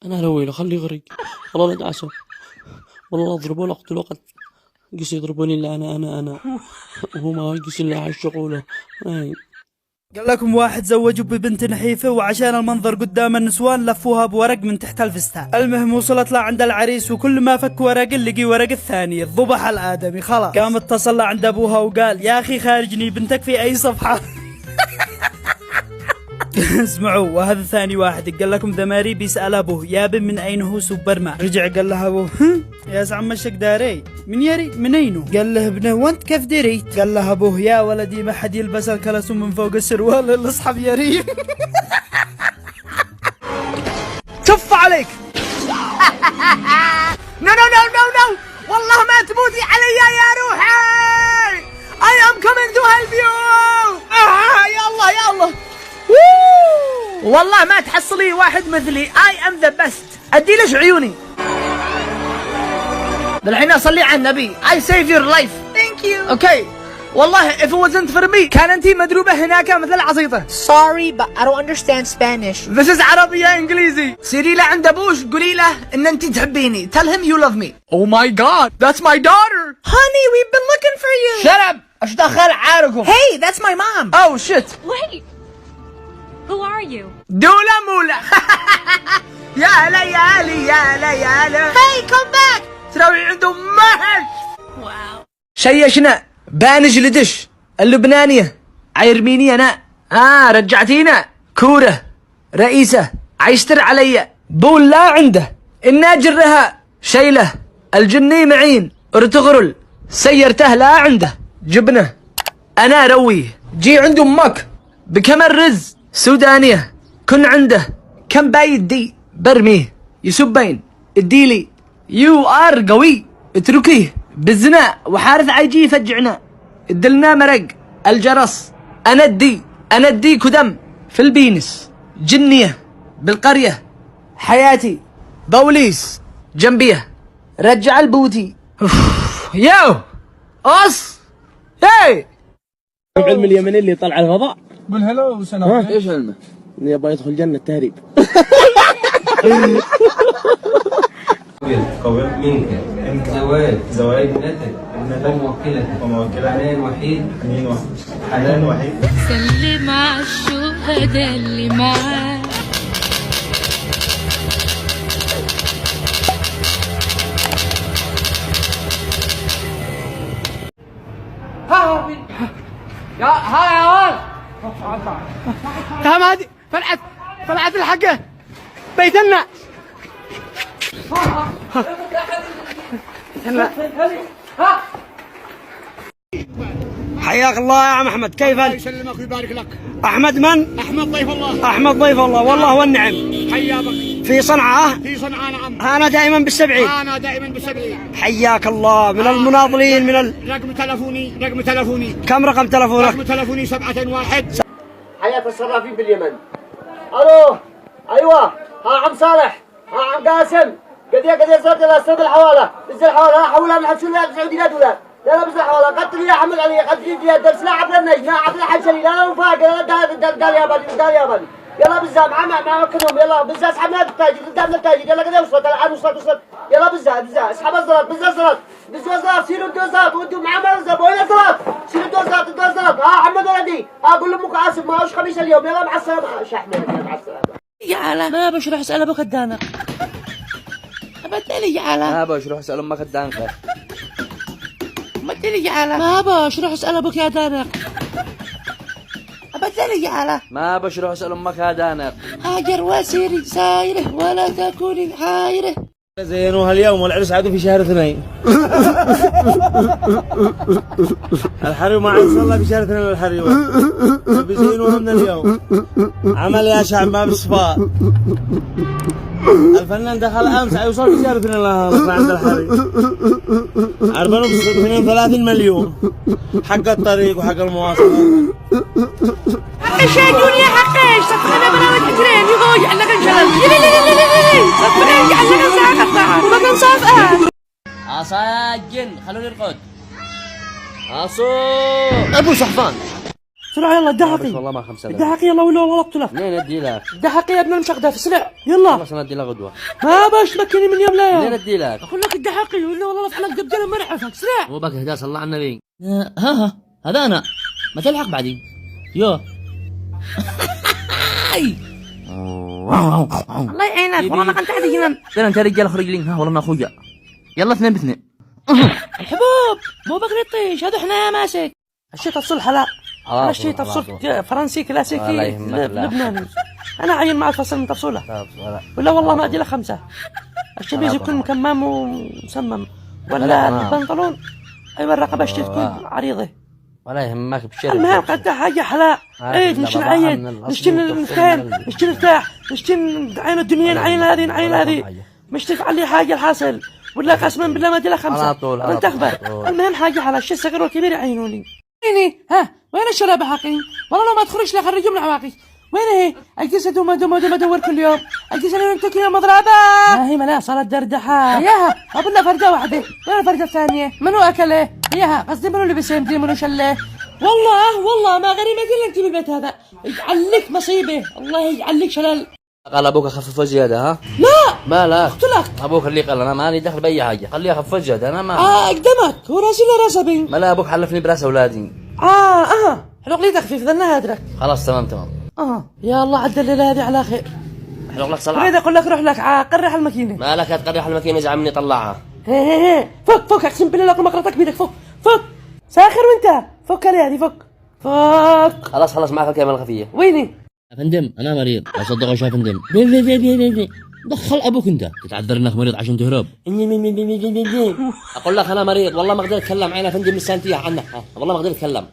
انا لويله خليه يغرق، والله لا ادعسه، والله اضربه ولا اقتله قتل. قص يضربوني الا انا وهو ما يقص الا على الشغوله. قال لكم واحد زوجوا ببنت نحيفة، وعشان المنظر قدام النسوان لفوها بورق من تحت الفستان. المهم وصلت له عند العريس، وكل ما فك ورق لقي ورق الثاني، الضبح الآدمي خلاص. قام اتصل عند أبوها وقال يا أخي خارجني بنتك في أي صفحة. اسمعوا، وهذا ثاني واحد قال لكم ذماري بيسأل أبوه يا ابن من أين هو سوبرمان؟ رجع قال له أبوه يا زعم مشك داري من يري من أينه؟ قال له ابنه وانت كيف دريت؟ قال له أبوه يا ولدي ما حد يلبس الكلاسون من فوق السروال اللي اصحاب يري. تف عليك. نو نو نو نو نو، والله ما تموتي علي يا روحي. I am coming to help you. يا الله يا الله. والله ما تحصلي واحد مثلي. I am the best. ادي ليش عيوني بالحين اصلي على النبي. I save your life. Thank you. Okay. والله if it wasn't for me كان انتي مدروبة هناك مثل العصيطة. Sorry but I don't understand Spanish. This is عربية انجليزي. سيري له عند ابوش قولي له ان انتي تحبيني. Tell him you love me. Oh my god, that's my daughter. Honey, we've been looking for you. Shut up. ايش دخل عاركم؟ Hey, that's my mom. Oh shit. Wait. Who are you? دولا مولا. يا ليالي يا ليالي. Hey, come back. تراوي عندهم مهج. Wow. شيشنا بانج لدش اللبنانية عيرمينية أنا. رجعتينا كورة رئيسة عيشتر علي بول لا عنده الناجرها شيله الجني معين ارتغرل سيرته لا عنده جبنه أنا رويه جي عند أمك بكم الرز سودانية كن عنده كم بايد دي برميه يسبين اديلي يو ار قوي اتركيه بالزنا وحارث عيجي يفجعنا ادلنا مرق الجرس انا ادي كدم في البينس جنية بالقرية حياتي بوليس جنبيه رجع البوتي. يو اوس هاي علم اليمني اللي طلع الغضاء. قول هلو وسلام. ايش علمه؟ انه يبغى يدخل جنة تهريب. قوي منك زواج ابنتك وموكلتك حنان وحيد حنان وحيد. سلم على الشهداء اللي معاك. يا ولد هذه طلعت الحقه بيتنا. حياك الله يا عم احمد، كيف انت؟ الله يسلمك ويبارك لك. احمد من؟ احمد ضيف الله. احمد ضيف الله والله والنعم. حياك. في صنعاء؟ في صنعاء نعم. انا دائما بالسبعين. انا دائما بالسبعين. حياك الله من المناضلين من رقم تلفوني كم رقم تلفونك؟ رقم تلفوني 71. حياة الصرافين باليمن. الو ايوه ها عم صالح ها عم قاسم قد صرت الى استاذ الحواله بس الحواله حولها من حبسوا لها 9 دينار دولار. لا بس الحواله قتل يا حمد علي قتل يا درس لا عبد النجم لا عبد الحشري لا وفاق لا دار ياباني يلا بالزام مع كلهم يلا بالزاز اسحبنا التاجر قدام التاجر يلا قد وصلت الان وصلت يلا بالزاز اسحب الزلط بالزلط سيروا الدوزات وانتم مع مرزب وين الزلط سيروا الدوزات حمد ولدي اقول لامك اسف ما هوش خميس اليوم يلا مع السلامه شحنه مع السلامه. يا علا ما بش روح اسال ابوك الدانق. ابدلي يا علا ما بش روح اسال امك الدانقه. ابدلي يا علا ما بش روح اسال ابوك يا دانق. ابدلي يا علا ما بش روح اسال امك يا دانق. هاجر وسيري سايره ولا تكوني حايره. زينوها اليوم والعرس عادوا في شهر 2. الحريم ما عاد صلى في شهر 2 الحريم بيزينوها من اليوم. عمل يا شعب ما بالصفاء. الفنان دخل امس يوصل في شهر 2 عند الحريم. عربانه ب 32 مليون حق الطريق وحق المواصلات. حقش يا دنيا حقش صفقنا بلا وتحترين يهو يعلق الجلال صفقنا يعلق الزاقة وما كان صافقة. عصا الجن خلوني ارقد. عصو ابو صحفان بسرعة يلا الدحقي. والله ما 5000. الدحقي يلا ولا والله اقتلك. منين ادي لك؟ الدحقي يا ابن المشقدة في سرع يلا. خلاص انا ادي لك غدوه. ما باش تمكني من يوم لا منين يوم. ادي لك؟ اقول لك الدحقي ولا والله افعلك دبدله ما نعرفك سرع. مو بك هدا صلى على النبي. ها هذا انا ما تلحق بعدي يو الله يعينك والله ما كنت عادي جنان. انا انت رجال اخرج لي ها والله انا اخويا يلا 2 ب2. الحبوب مو بقري طيش هذا احنا ماسك. الشيء الصلح لا. انا اشتري تفصيل فرنسي كلاسيكي لبناني. انا عين مع الفصل من تفصيله. ولا والله ما ادي له 5. الشميز يكون مكمم ومسمم ولا البنطلون ايوه الرقبه اشتري تكون عريضه. ولا يهمك بشري. المهم قد حاجه حلا. عيد مش نعيد نشتي نفتان نشتي نرتاح نشتي عين الدنيا نعين هذه نعين هذه مش تفعل لي حاجه الحاصل ولا قسما بالله ما ادي له 5. على طول انت اخبر. المهم حاجه حلا الشيء الصغير والكبير يعينوني. ويني ها وين الشراب حقي؟ والله لو ما تخرجش لا خرجوا من عواقي. وين هي؟ اجلس ادوم ادور كل يوم. اجلس انا وانت كل يوم مضربه. ما هي ملا صارت دردحه. اياها قبلنا فرده واحده. وين الفرده الثانيه؟ منو اكله؟ اياها قصدي منو لبس يمدي منو شله؟ والله ما غريبه الا انت بالبيت هذا. يجعل لك مصيبه الله يجعل لك شلل. قال ابوك اخفف زياده ها؟ لا ما لا قلت لك ابوك اللي قال انا مالي دخل باي حاجه خليه اخفف زياده انا ما اقدمك هو راسي لا راسبي. ما لا ابوك حلفني براس اولادي. حلوق لي تخفيف ذنها هدرك. خلاص تمام. يا الله عدل الليله هذه على خير. حلوق لك صلاة. اريد اقول لك روح لك قرح الماكينه. ما لك تقرح الماكينه زعل مني طلعها. هي فك اقسم بالله لكم مقرطك بيدك فك ساخر وانت فك لي هذه فك خلاص معك الكاميرا الخفيه. ويني؟ يا فندم انا مريض لا صدقوا يا فندم. بي دخل ابوك انت تتعذر انك مريض عشان تهرب. اقول لك انا مريض والله ما اقدر اتكلم عيني يا فندم لسانتي عنك والله ما اقدر اتكلم.